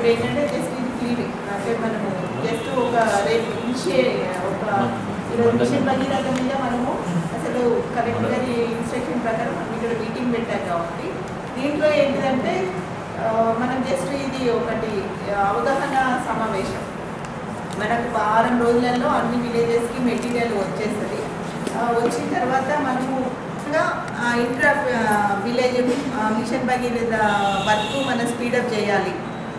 ఇప్పుడు ఏంటంటే జస్ట్ ఇది క్లీనింగ్ అంటే మనము జస్ట్ ఒక రేపు ఒక ఈరోజు మిషన్ భగీరథ మీద మనము అసలు కరెక్ట్గా ఇన్స్ట్రక్షన్ ప్రకారం మనం ఇక్కడ మీటింగ్ పెట్టాం కాబట్టి దీంట్లో ఏంటిదంటే మనం జస్ట్ ఇది ఒకటి అవగాహన సమావేశం. మనకు వారం రోజులలో అన్ని విలేజెస్కి మెటీరియల్ వచ్చేస్తుంది. వచ్చిన తర్వాత మనము intra village mission Bhagiratha work మనం స్పీడప్ చేయాలి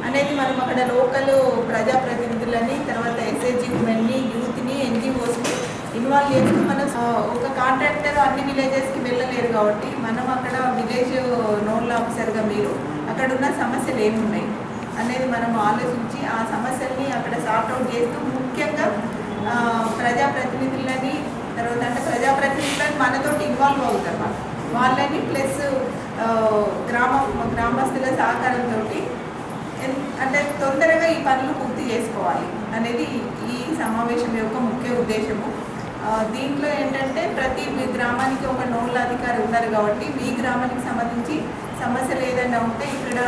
అనేది మనం అక్కడ లోకల్ ప్రజాప్రతినిధులని, తర్వాత ఎస్హెచ్జి ఉమెన్ని, యూత్ని, ఎన్జిఓస్ని ఇన్వాల్వ్ చేస్తూ మనం ఒక కాంట్రాక్టర్ అన్ని విలేజెస్కి వెళ్ళలేరు కాబట్టి మనం అక్కడ విలేజ్ నోడల్ ఆఫీసర్గా మీరు అక్కడ ఉన్న సమస్యలు ఏమున్నాయి అనేది మనం ఆలోచించి ఆ సమస్యల్ని అక్కడ సార్ట్అవుట్ చేస్తూ ముఖ్యంగా ప్రజాప్రతినిధులని, తర్వాత అంటే ప్రజాప్రతినిధులని మనతోటి ఇన్వాల్వ్ అవుతారు వాళ్ళని, ప్లస్ గ్రామస్తుల సహకారంతో అంటే తొందరగా ఈ పనులు పూర్తి చేసుకోవాలి అనేది ఈ సమావేశం యొక్క ముఖ్య ఉద్దేశము. దీంట్లో ఏంటంటే ప్రతి గ్రామానికి ఒక నోడల్ అధికారి ఉన్నారు కాబట్టి మీ గ్రామానికి సంబంధించి సమస్యలు ఏదైనా ఉంటే ఇక్కడ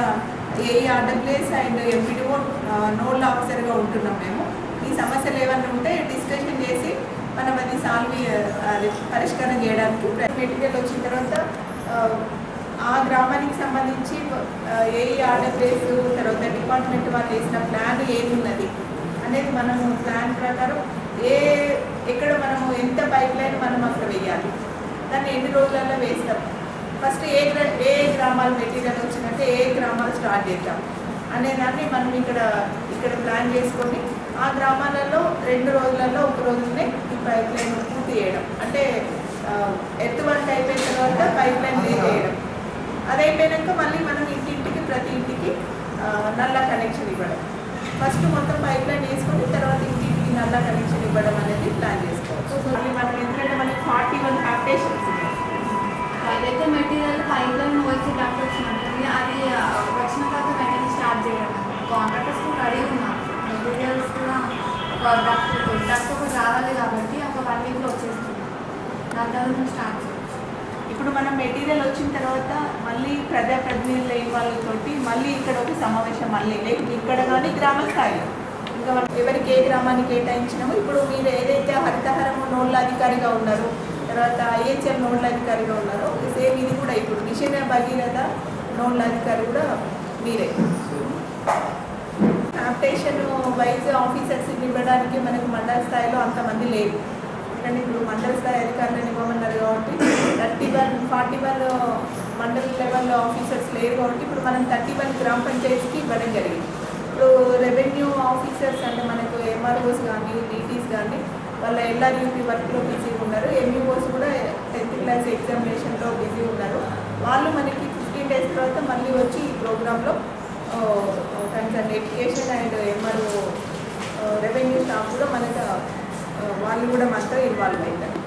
ఏఈఆర్డబ్ల్యూఎస్ అండ్ ఎంపీడీఓ నోడల్ ఆఫీసర్గా ఉంటున్నాం మేము. ఈ సమస్యలు ఏమైనా ఉంటే డిస్కషన్ చేసి మనం అది పరిష్కారం చేయడానికి మెటీరియల్ వచ్చిన తర్వాత ఆ గ్రామానికి సంబంధించి ఏఈఆర్డబ్ల్యూఎస్ తర్వాత డిపార్ట్మెంట్ వాళ్ళు వేసిన ప్లాన్ ఏమున్నది అనేది మనము ప్లాన్ ప్రకారం ఎక్కడ మనము ఎంత పైప్ లైన్ మనం అక్కడ వేయాలి, దాన్ని ఎన్ని రోజులలో వేస్తాం, ఫస్ట్ ఏ గ్రామాలు మెటీరియల్ వచ్చినట్టే ఏ గ్రామాలు స్టార్ట్ చేద్దాం అనేదాన్ని మనం ఇక్కడ ప్లాన్ చేసుకొని ఆ గ్రామాలలో 2 రోజులలో 1 రోజునే ఈ పైప్ లైన్ పూర్తి చేయడం. అంటే ఎత్తు వర్క్ అయిపోయిన తర్వాత పైప్ లైన్ వేయడం. అది అయిపోయాక మళ్ళీ మనం ఇంటింటికి ప్రతి ఇంటికి నల్లా కనెక్షన్ ఇవ్వడం. ఫస్ట్ మొత్తం పైప్ లైన్ వేసుకొని తర్వాత ఇంటింటికి నల్లా కనెక్షన్ ఇవ్వడం అనేది ప్లాన్ చేసుకోవచ్చు. మళ్ళీ మనం ఎందుకంటే మనకి 41 హ్యాబిటేషన్స్ ఉన్నాయి. ఏదైతే మెటీరియల్ పైప్ లైన్ వచ్చి డక్ట్ వచ్చినట్టుంది అది వచ్చిన తర్వాత వెంటనే స్టార్ట్ చేయడం. కాంట్రాక్టర్స్ కూడా రెడీ ఉన్నారు, మెటీరియల్స్ కూడా డక్ట్ ఒకటి రావాలి కాబట్టి ఒక 1 వీక్లో వచ్చేస్తుంది. దాని తర్వాత స్టార్ట్ చేయవచ్చు. ఇప్పుడు మనం మెటీరియల్ వచ్చిన తర్వాత మళ్ళీ ప్రజాప్రతినిధుల ఇన్వాల్వ్ తోటి మళ్ళీ ఇక్కడ ఒక సమావేశం మళ్ళీ ఇక్కడ కానీ గ్రామ స్థాయిలో ఇంకా ఎవరికి ఏ గ్రామానికి కేటాయించినామో ఇప్పుడు మీరు ఏదైతే హరితహారము నోడల్ అధికారిగా ఉన్నారో, తర్వాత ఐహెచ్ఎల్ నోడల్ అధికారిగా ఉన్నారో సేమ్ ఇది కూడా ఇప్పుడు మిషన్ భగీరథ నోడల్ అధికారి కూడా మీరే. హ్యాబిటేషన్ వైజ్ ఆఫీసర్స్ని ఇవ్వడానికి మనకు మండల స్థాయిలో అంతమంది లేరు. ఎందుకంటే ఇప్పుడు మండల స్థాయి అధికారులను ఇవ్వమన్నారు కాబట్టి 41 మండల లెవెల్ ఆఫీసర్స్ లేరు కాబట్టి ఇప్పుడు మనం 31 గ్రామ పంచాయతీకి ఇవ్వడం జరిగింది. ఇప్పుడు రెవెన్యూ ఆఫీసర్స్ అంటే మనకు ఎంఆర్ఓస్ కానీ డీటీస్ కానీ వాళ్ళ ఎల్ఆర్యూపీ వర్క్లో బిజీగా ఉన్నారు. ఎంఈఓస్ కూడా 10th క్లాస్ ఎగ్జామినేషన్లో బిజీ ఉన్నారు. వాళ్ళు మనకి 15 days తర్వాత మళ్ళీ వచ్చి ఈ ప్రోగ్రాంలో concern education and MRO revenue staff కూడా మనకు వాళ్ళు కూడా మనతో ఇన్వాల్వ్ అవుతారు.